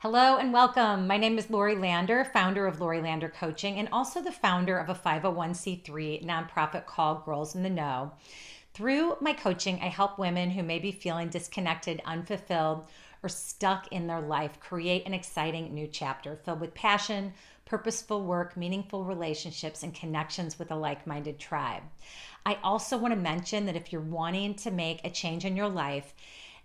Hello and welcome. My name is Lori Lander, founder of Lori Lander Coaching, and also the founder of a 501c3 nonprofit called Girls in the Know. Through my coaching, I help women who may be feeling disconnected, unfulfilled, or stuck in their life create an exciting new chapter filled with passion, purposeful work, meaningful relationships, and connections with a like minded tribe. I also want to mention that if you're wanting to make a change in your life,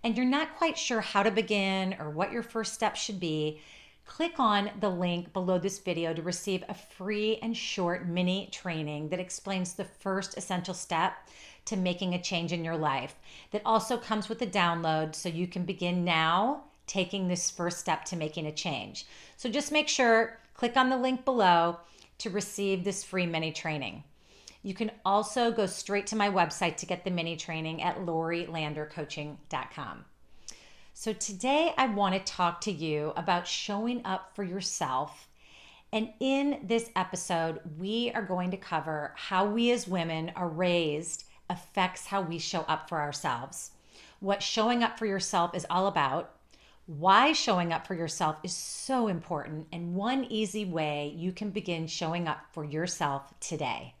and you're not quite sure how to begin or what your first step should be, click on the link below this video to receive a free and short mini training that explains the first essential step to making a change in your life. That also comes with a download so you can begin now taking this first step to making a change. So just make sure, click on the link below to receive this free mini training. You can also go straight to my website to get the mini training at lorilandercoaching.com. So today I want to talk to you about showing up for yourself. And in this episode, we are going to cover how we as women are raised affects how we show up for ourselves, what showing up for yourself is all about, why showing up for yourself is so important, and one easy way you can begin showing up for yourself today.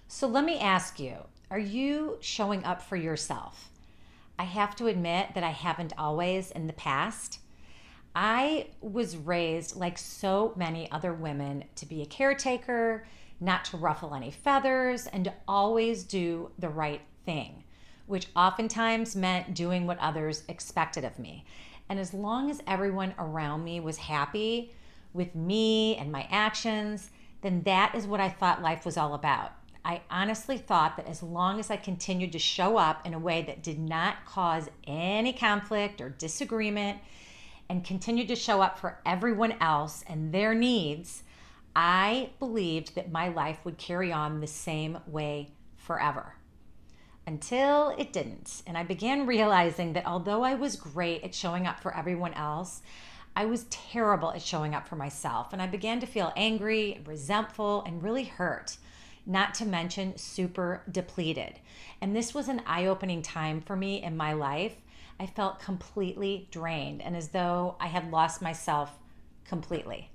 So let me ask you, are you showing up for yourself? I have to admit that I haven't always in the past. I was raised, like so many other women, to be a caretaker, not to ruffle any feathers, and to always do the right thing, which oftentimes meant doing what others expected of me. And as long as everyone around me was happy with me and my actions, then that is what I thought life was all about. I honestly thought that as long as I continued to show up in a way that did not cause any conflict or disagreement and continued to show up for everyone else and their needs, I believed that my life would carry on the same way forever. Until it didn't. And I began realizing that although I was great at showing up for everyone else, I was terrible at showing up for myself. And I began to feel angry, resentful, and really hurt, not to mention super depleted. And this was an eye-opening time for me in my life. I felt completely drained and as though I had lost myself completely.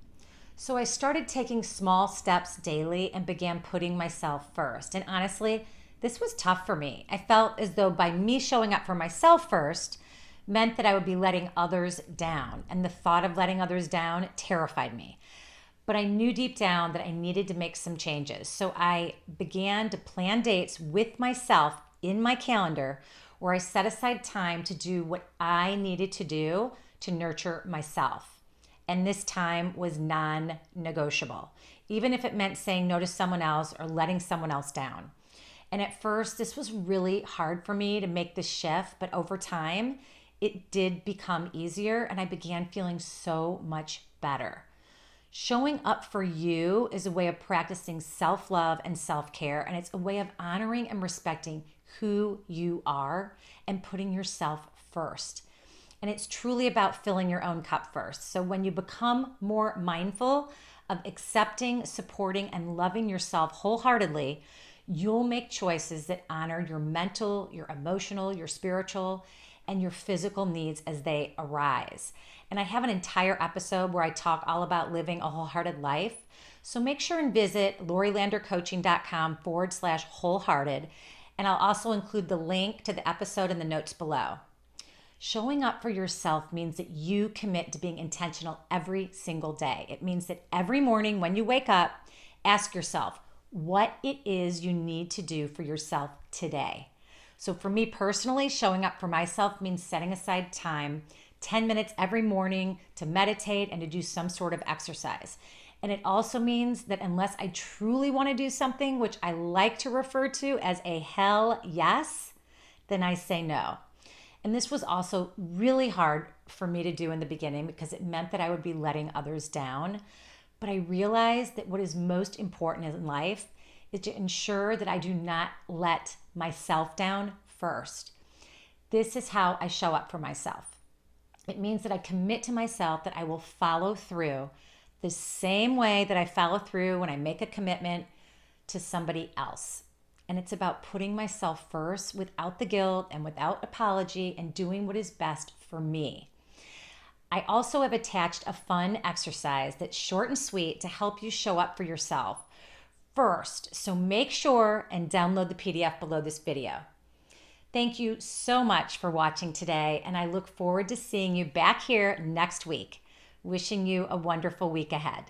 So I started taking small steps daily and began putting myself first. And honestly, this was tough for me. I felt as though by me showing up for myself first meant that I would be letting others down. And the thought of letting others down terrified me. But I knew deep down that I needed to make some changes. So I began to plan dates with myself in my calendar where I set aside time to do what I needed to do to nurture myself. And this time was non-negotiable, even if it meant saying no to someone else or letting someone else down. And at first, this was really hard for me to make this shift, but over time, it did become easier and I began feeling so much better. Showing up for you is a way of practicing self-love and self-care, and it's a way of honoring and respecting who you are and putting yourself first. And it's truly about filling your own cup first. So when you become more mindful of accepting, supporting, and loving yourself wholeheartedly, you'll make choices that honor your mental, your emotional, your spiritual, and your physical needs as they arise. And I have an entire episode where I talk all about living a wholehearted life. So make sure and visit lorilandercoaching.com/wholehearted. And I'll also include the link to the episode in the notes below. Showing up for yourself means that you commit to being intentional every single day. It means that every morning when you wake up, ask yourself what it is you need to do for yourself today. So for me personally, showing up for myself means setting aside time, 10 minutes every morning to meditate and to do some sort of exercise. And it also means that unless I truly want to do something, which I like to refer to as a hell yes, then I say no. And this was also really hard for me to do in the beginning because it meant that I would be letting others down. But I realized that what is most important in life is to ensure that I do not let myself down first. This is how I show up for myself. It means that I commit to myself that I will follow through the same way that I follow through when I make a commitment to somebody else. And it's about putting myself first without the guilt and without apology and doing what is best for me. I also have attached a fun exercise that's short and sweet to help you show up for yourself first. So make sure and download the PDF below this video. Thank you so much for watching today, and I look forward to seeing you back here next week. Wishing you a wonderful week ahead.